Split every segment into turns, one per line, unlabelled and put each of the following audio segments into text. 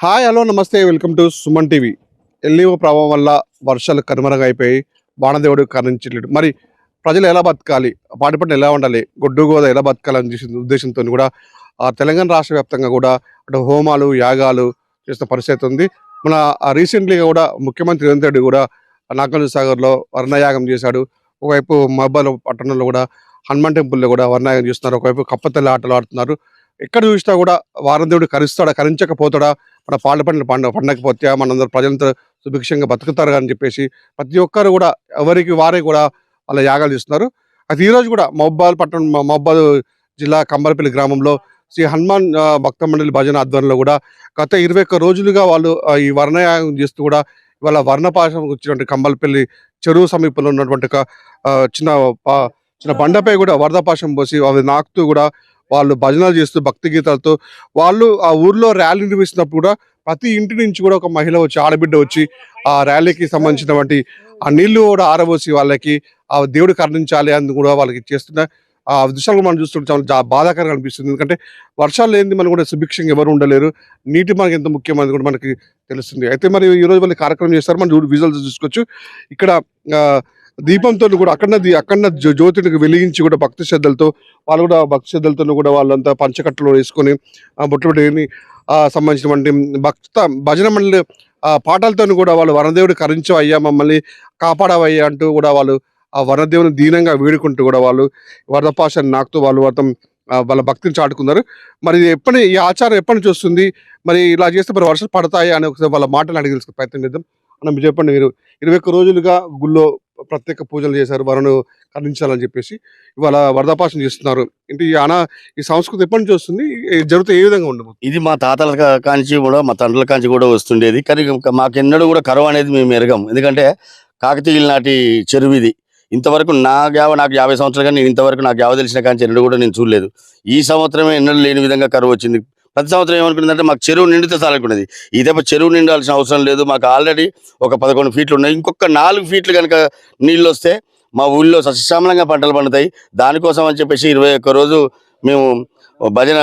Hi hello నమస్తే welcome to Suman TV. El Niño ప్రభావం వల్ల వర్షాలు కనుమరుగైపోయి వానదేవుడు కరుణించలేడు. మరి ప్రజలు ఎలా బతకాలి, పాటిపట్ల ఎలా ఉండాలి, గొడ్డు గోద ఎలా బతకాలని ఉద్దేశంతో కూడా తెలంగాణ రాష్ట్ర వ్యాప్తంగా కూడా అటు హోమాలు యాగాలు చేసిన పరిస్థితి ఉంది. మన రీసెంట్లీగా కూడా ముఖ్యమంత్రి రేవంత్ రెడ్డి కూడా నాగార్జున సాగర్లో వర్ణయాగం చేశాడు. ఒకవైపు మహబాద్ పట్టణంలో కూడా హనుమాన్ టెంపుల్లో కూడా వర్ణయాగం చేస్తున్నారు. ఒకవైపు కప్పతల్లి ఆటలు ఆడుతున్నారు. ఎక్కడ చూసినా కూడా వారదేవుడు కరుస్తాడా కరించకపోతాడా, మన పాళ్ళ పండకపోతే మనందరూ ప్రజలంతా సుభిక్షంగా బతుకుతారు అని చెప్పేసి ప్రతి ఒక్కరు కూడా ఎవరికి వారే కూడా వాళ్ళ యాగాలు చేస్తున్నారు. అది ఈరోజు కూడా మహబాద్ జిల్లా కంబరపల్లి గ్రామంలో శ్రీ హనుమాన్ భక్త మండలి భజన ఆధ్వర్యంలో కూడా గత 21 రోజులుగా వాళ్ళు ఈ వర్ణయాగం చేస్తూ కూడా ఇవాళ వర్ణపాశం వచ్చినటువంటి కంబలపల్లి చెరువు సమీపంలో ఉన్నటువంటి చిన్న చిన్న బండపై కూడా వరదపాశం పోసి అవి నాకుతూ కూడా వాళ్ళు భజనలు చేస్తూ భక్తి గీతాలతో వాళ్ళు ఆ ఊర్లో ర్యాలీ నిర్వహిస్తున్నప్పుడు కూడా ప్రతి ఇంటి నుంచి కూడా ఒక మహిళ వచ్చి ఆడబిడ్డ వచ్చి ఆ ర్యాలీకి సంబంధించినటువంటి ఆ నీళ్లు కూడా ఆరబోసి వాళ్ళకి ఆ దేవుడు కరుణించాలి అని కూడా వాళ్ళకి చేస్తున్న ఆ దృశ్యాలు మనం చూస్తుంటే చాలా బాధాకరంగా అనిపిస్తుంది. ఎందుకంటే వర్షాలు లేనిది మనం కూడా సుభిక్షంగా ఎవరు ఉండలేరు. నీటి మనకి ఎంత ముఖ్యమైనది కూడా మనకి తెలుస్తుంది. అయితే మరి ఈ రోజు వాళ్ళు కార్యక్రమం చేస్తారు, మనం విజువల్స్ చూసుకోవచ్చు. ఇక్కడ దీపంతో కూడా అక్కడ జ్యోతిని వెలిగించి కూడా భక్తి శ్రద్ధలతో వాళ్ళు కూడా భక్తి శ్రద్ధలతో కూడా వాళ్ళంతా పంచకట్టలు వేసుకొని బొట్లు పెట్టుకొని సంబంధించినటువంటి భజన మండలి పాటలతో కూడా వాళ్ళు వనదేవుడు కరించవయ్యా, మమ్మల్ని కాపాడవయ్యా అంటూ కూడా వాళ్ళు ఆ వనదేవుని దీనంగా వేడుకుంటూ కూడా వాళ్ళు వరదపాశాన్ని నాకుతూ వాళ్ళు వాళ్ళ భక్తిని చాటుకున్నారు. మరి ఈ ఆచారం ఎప్పటి నుంచి వస్తుంది, మరి ఇలా చేస్తే మరి వర్షాలు పడతాయి అని ఒకసారి వాళ్ళ మాటలు అడిగి తెలుసుకునే ప్రయత్నం చేద్దాం. అన్న మీరు చెప్పండి, మీరు 21 రోజులుగా గుళ్ళో ప్రత్యేక పూజలు చేశారు వరను కరుణించాలని చెప్పేసి, ఇవాళ వరదపాశం చేస్తున్నారు. ఏంటి ఈ సంస్కృతి ఎప్పటి నుంచి వస్తుంది, జరిగితే ఏ విధంగా ఉండదు?
ఇది మా తాతల కాంచి కూడా మా తండ్రుల కాంచి కూడా వస్తుండేది. కానీ మాకెన్నడూ కూడా కరువు అనేది మేము ఎరగం. ఎందుకంటే కాకతీయుల నాటి చెరువు ఇది. ఇంతవరకు నాకు 50 సంవత్సరాలు, కానీ ఇంతవరకు నాకు తెలిసిన కాంచి ఎన్నడూ కూడా నేను చూడలేదు. ఈ సంవత్సరమే ఎన్నడూ లేని విధంగా కరువు వచ్చింది. ప్రతి సంవత్సరం ఏమనుకున్నదంటే మాకు చెరువు నిండితే చాలనుకున్నది. ఈ దెబ్బ చెరువు నిండాల్సిన అవసరం లేదు, మాకు ఆల్రెడీ ఒక 11 ఫీట్లు ఉన్నాయి. ఇంకొక 4 ఫీట్లు కనుక నీళ్ళు వస్తే మా ఊళ్ళో సస్యశ్యామలంగా పంటలు పండుతాయి. దానికోసం అని చెప్పేసి 21 రోజు మేము భజన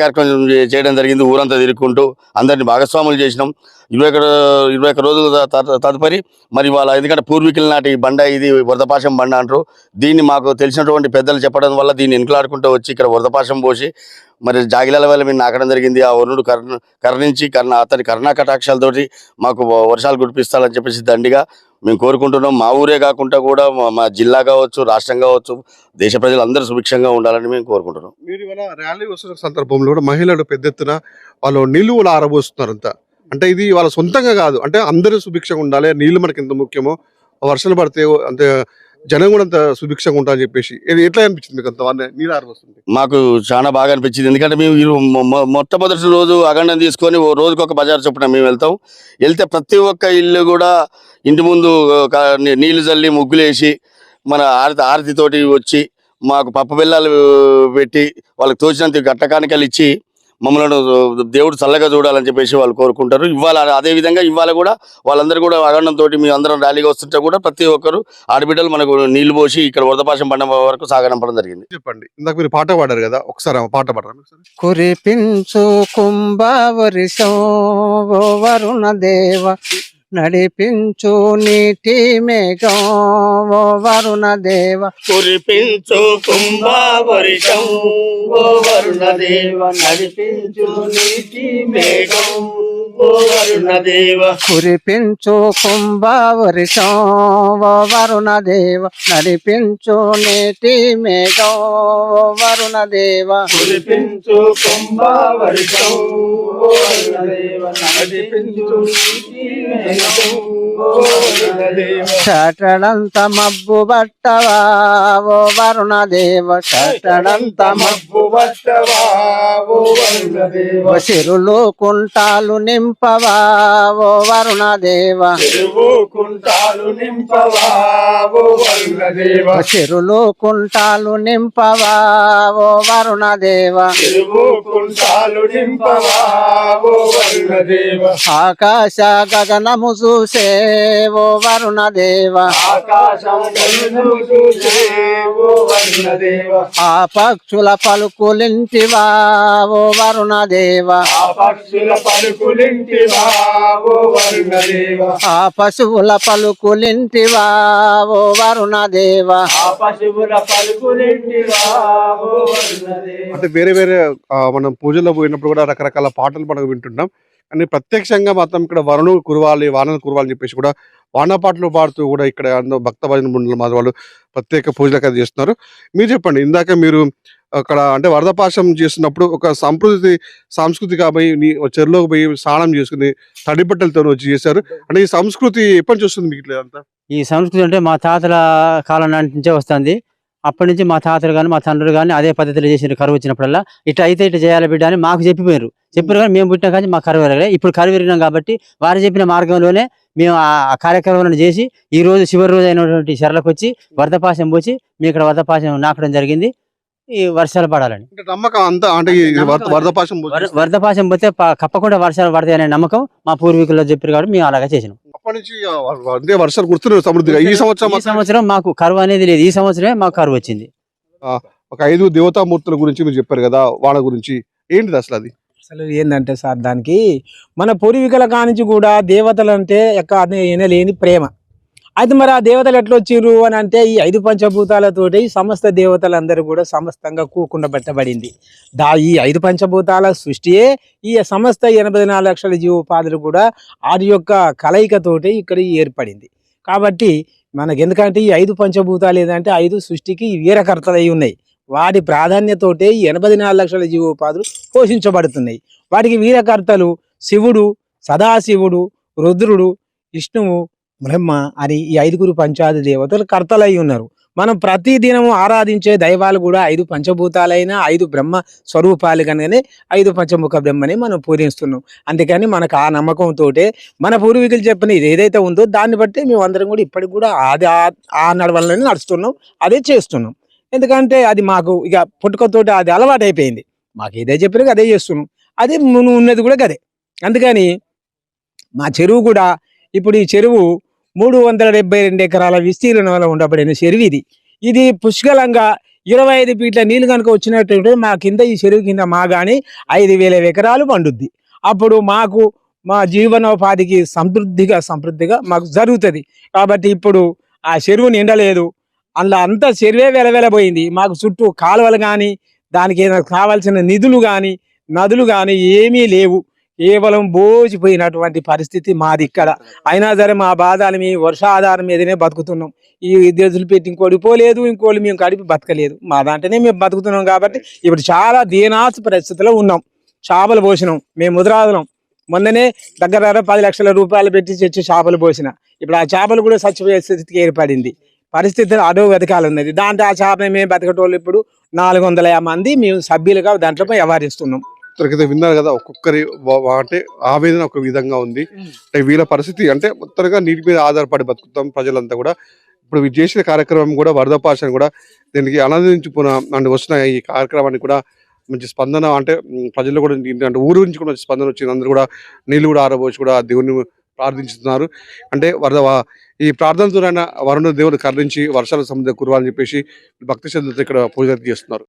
కార్యక్రమం చేయడం జరిగింది. ఊరంతా తిరుగుకుంటూ అందరిని భాగస్వాములు చేసినాం. 21 రోజుల తదుపరి మరి వాళ్ళ, ఎందుకంటే పూర్వీకుల నాటి బండ ఇది, వరదపాశం బండ అంటారు. దీన్ని మాకు తెలిసినటువంటి పెద్దలు చెప్పడం వల్ల దీన్ని ఎన్కులాడుకుంటూ వచ్చి ఇక్కడ వరదపాశం పోసి మరి జాగిలాల వల్ల మేము నాకడం జరిగింది. ఆ వరుణుడు కరుణించి అతని కరుణా కటాక్షాలతోటి మాకు వర్షాలు కురిపిస్తాలని చెప్పేసి దండిగా మేము కోరుకుంటున్నాం. మా ఊరే కాకుండా కూడా మా జిల్లా కావచ్చు, రాష్ట్రం కావచ్చు, దేశ ప్రజలు అందరూ సుభిక్షంగా ఉండాలని మేము కోరుకుంటున్నాం.
మీరు ఇవాళ ర్యాలీ వస్తున్న సందర్భంలో కూడా మహిళలు పెద్ద ఎత్తున వాళ్ళు నీళ్లు కూడా ఆరబోస్తున్నారు అంతా. అంటే ఇది వాళ్ళ సొంతంగా కాదు, అంటే అందరూ సుభిక్షంగా ఉండాలి, నీళ్లు మనకి ఎంత ముఖ్యమో, వర్షాలు పడితే అంతే జనం కూడా అంత సుభిక్షంగా ఉంటారని చెప్పేసి. ఇది ఎట్లా అనిపించింది మీకు అంత నీళ్ళు ఆరబోస్తుంది?
మాకు చాలా బాగా అనిపించింది. ఎందుకంటే మేము మొట్టమొదటి రోజు అగండం తీసుకొని రోజుకొక 1 బజార్ చొప్పున మేము వెళ్తే ప్రతి ఒక్క ఇల్లు కూడా ఇంటి ముందు నీళ్లు చల్లి ముగ్గులేసి మన ఆరతితోటి వచ్చి మాకు పప్పు బెల్లాలు పెట్టి వాళ్ళకి తోచినంత గట్టకానికలు ఇచ్చి మమ్మల్ని దేవుడు చల్లగా చూడాలని చెప్పేసి వాళ్ళు కోరుకుంటారు. ఇవాళ అదేవిధంగా ఇవాళ కూడా వాళ్ళందరూ కూడా అగండంతో మేము అందరం ర్యాలీగా వస్తుంటే కూడా ప్రతి ఒక్కరు ఆడబిడ్డలు మనకు నీళ్లు పోసి ఇక్కడ వరదపాశం పండ వరకు సాగనంపడం జరిగింది.
చెప్పండి, ఇందాక మీరు పాట పాడారు కదా, ఒకసారి పాట పాడరా?
కురిపించు కుంభవర్షం ఓ వరుణ దేవ, నడిపించు నీటి మేఘం ఓ వరుణ దేవ.
కురిపించు కుంభవర్షం ఓ వరుణ దేవ, నడిపించు నీటి మేఘం ఓ వరుణ దేవ.
కురిపించు కుంభవర్షం ఓ వరుణ దేవ, నడిపించు నీటి మేఘం ఓ వరుణ దేవ.
కురిపించు కుంభవర్షం ఓ వరుణ దేవ, నడిపించు నీటి మేఘం.
షటడంత మబ్బు బట్టవా ఓ వరుణ దేవ, షటడంత మబ్బు బట్టవా ఓ వరుణ దేవ. సిరులు కుంటాలు నింపవా ఓ వరుణ దేవ,
చెరువు కుంటాలు నింపవా ఓ వరుణ దేవ.
సిరులు కుంటాలు నింపవా ఓ వరుణ దేవ.
చెరువు కుంటాలు నింపవా
ఓ వరుణ దేవ
ఆకాశ గగనము చూసే ఓ వరుణ దేవ
ఆకాశం గగనము చూసే ఓ వరుణ దేవ
ఆ పక్షుల పలుకులింటివా ఓ వరుణ దేవ
ఆ పక్షుల పలుకులింటివా ఓ వరుణ దేవ
ఆ పశువుల పలుకులింటివా ఓ వరుణ దేవ
ఆ పశువుల పలుకులింటివా ఓ వరుణ దేవ.
అంటే వేరే వేరే మనం పూజల్లో పోయినప్పుడు కూడా రకరకాల పాటలు మనం వింటుంటాం. కానీ ప్రత్యక్షంగా మాత్రం ఇక్కడ వరుణుడు కురవాలి, వానలు కురవాలి అని చెప్పేసి కూడా వాన పాటలు పాడుతూ కూడా ఇక్కడ అందరూ భక్త భజన బృందాల మాది వాళ్ళు ప్రత్యేక పూజలు అయితే చేస్తున్నారు. మీరు చెప్పండి, ఇందాక మీరు అక్కడ అంటే వరదపాశం చేస్తున్నప్పుడు ఒక సాంస్కృతిగా పోయి చెరువులోకి పోయి స్నానం చేసుకుని తడి బట్టలతో వచ్చి చేశారు. అంటే ఈ సంస్కృతి ఎప్పటి నుంచి వస్తుంది మీకు ఇట్లా?
ఈ సంస్కృతి అంటే మా తాతల కాలం నాటి నుంచే వస్తుంది. అప్పటి నుంచి మా తాతలు కానీ మా తండ్రులు కానీ అదే పద్ధతిలో చేసిన కరువు వచ్చినప్పుడల్లా ఇట్లా అయితే ఇట్లా చేయాలి బిడ్డ అని మాకు చెప్పారు కానీ మేము పుట్టిన కానీ మాకు కరువు ఎరగలే. ఇప్పుడు కరువు ఎరిగినాం కాబట్టి వారు చెప్పిన మార్గంలోనే మేము ఆ కార్యక్రమాలను చేసి ఈ రోజు చివరి రోజు అయినటువంటి చెరలకు వచ్చి వరదపాశం పోసి మీ ఇక్కడ వరదపాశం నాకడం జరిగింది. ఈ వర్షాలు పడాలని
అంటే నమ్మకం అంతా అంటే ఈ వరదపాశం
వరదపాశం పోతే కప్పకుండా వర్షాలు పడతాయి అనే నమ్మకం మా పూర్వీకుల్లో చెప్పారు కాబట్టి మేము అలాగే చేసినాం.
అప్పటి నుంచి అదే వర్షాలు కురుస్తున్నాయి సమృద్ధిగా. ఈ
సంవత్సరం మాకు కరువు అనేది లేదు. ఈ సంవత్సరమే మాకు కరువు వచ్చింది.
ఒక 5 దేవతామూర్తుల గురించి మీరు చెప్పారు కదా, వాళ్ళ గురించి ఏంటిది అసలు? అది
అసలు ఏంటంటే సార్, దానికి మన పూర్వీకుల కానించి కూడా దేవతలు అంటే ఎనలేని ప్రేమ. అయితే మరి ఆ దేవతలు ఎట్లా వచ్చిర్రు అని అంటే ఈ 5 పంచభూతాలతోటి సమస్త దేవతలందరూ కూడా సమస్తంగా కూకుండబెట్టబడింది. ఈ 5 పంచభూతాల సృష్టియే ఈ సమస్త 84 లక్షల జీవోపాధులు కూడా వాటి యొక్క కలయికతోటి ఇక్కడ ఏర్పడింది. కాబట్టి మనకి ఎందుకంటే ఈ 5 పంచభూతాలు ఏదంటే 5 సృష్టికి వీరకర్తలు అయి ఉన్నాయి. వాటి ప్రాధాన్యతోటే ఈ 84 లక్షల జీవోపాధులు పోషించబడుతున్నాయి. వాటికి వీరకర్తలు శివుడు, సదాశివుడు, రుద్రుడు, విష్ణువు, బ్రహ్మ అని ఈ 5 పంచాది దేవతలు కర్తలై ఉన్నారు. మనం ప్రతి దినము ఆరాధించే దైవాలు కూడా 5 పంచభూతాలైన 5 బ్రహ్మ స్వరూపాలు కనుకనే 5 పంచముఖ బ్రహ్మని మనం పూజిస్తున్నాం. అందుకని మనకు ఆ నమ్మకంతో మన పూర్వీకులు చెప్పిన ఇది ఏదైతే ఉందో దాన్ని బట్టి మేము అందరం కూడా ఇప్పటికి కూడా అది ఆ నడవలనే నడుస్తున్నాం, అదే చేస్తున్నాం. ఎందుకంటే అది మాకు ఇక పుట్టుకతోటి అది అలవాటు అయిపోయింది. మాకు ఏదే చెప్పినా అదే చేస్తున్నాం, అదే ఉన్నది కూడా అదే. అందుకని మా చెరువు కూడా ఇప్పుడు ఈ చెరువు 372 ఎకరాల విస్తీర్ణంలో ఉండబడిన చెరువు ఇది. ఇది పుష్కలంగా 25 ఫీట్ల నీళ్ళు కనుక వచ్చినట్టు మా కింద ఈ చెరువు కింద మా కానీ 5,000 ఎకరాలు పండుద్ది. అప్పుడు మాకు మా జీవనోపాధికి సమృద్ధిగా మాకు జరుగుతుంది. కాబట్టి ఇప్పుడు ఆ చెరువు నిండలేదు, అందులో అంతా చెరువే వెలవెలబోయింది. మాకు చుట్టూ కాలువలు కానీ దానికి ఏదైనా కావాల్సిన నిధులు కానీ నదులు కానీ ఏమీ లేవు. కేవలం బోసిపోయినటువంటి పరిస్థితి మాది ఇక్కడ. అయినా సరే మా బాధలు మీ వర్షాధారం మీదనే బతుకుతున్నాం. ఈ విద్యార్థులు పెట్టి ఇంకోటి పోలేదు, ఇంకోటి మేము కడిపి బతకలేదు. మా దాంట్లోనే మేము బతుకుతున్నాం. కాబట్టి ఇప్పుడు చాలా దీనాసు పరిస్థితిలో ఉన్నాం. చేపలు పోసినాం, మేము ముద్రాదులం. మొన్ననే దగ్గర 10 లక్షల రూపాయలు పెట్టి తెచ్చి చేపలు పోసిన. ఇప్పుడు ఆ చేపలు కూడా చచ్చిపోయే స్థితికి ఏర్పడింది. పరిస్థితులు అడో వెతకాలు ఉన్నది. దాంట్లో ఆ చేపని మేము బతకటోళ్ళు ఇప్పుడు 450 మంది మేము సభ్యులుగా దాంట్లో వ్యవహరిస్తున్నాం.
విన్నారు కదా, ఒక్కొక్కరి అంటే ఆవేదన ఒక విధంగా ఉంది. అంటే వీళ్ళ పరిస్థితి అంటే మొత్తంగా నీటి మీద ఆధారపడి బతుకుతాం ప్రజలంతా కూడా. ఇప్పుడు వీళ్ళు చేసిన కార్యక్రమం కూడా వరదపాశను కూడా దీనికి ఆనందించుకున్న అంటే వస్తున్న ఈ కార్యక్రమానికి కూడా మంచి స్పందన, అంటే ప్రజలు కూడా అంటే ఊరు నుంచి కూడా స్పందన వచ్చింది. అందరూ కూడా నీళ్లు కూడా ఆరబోసి కూడా దేవుని ప్రార్థించుతున్నారు. అంటే ఈ ప్రార్థనతోనైనా వరుణ దేవుడు కరుణించి వర్షాల సముద్రం కురవాలని చెప్పేసి భక్తి శ్రద్ధలతో ఇక్కడ పూజలు చేస్తున్నారు.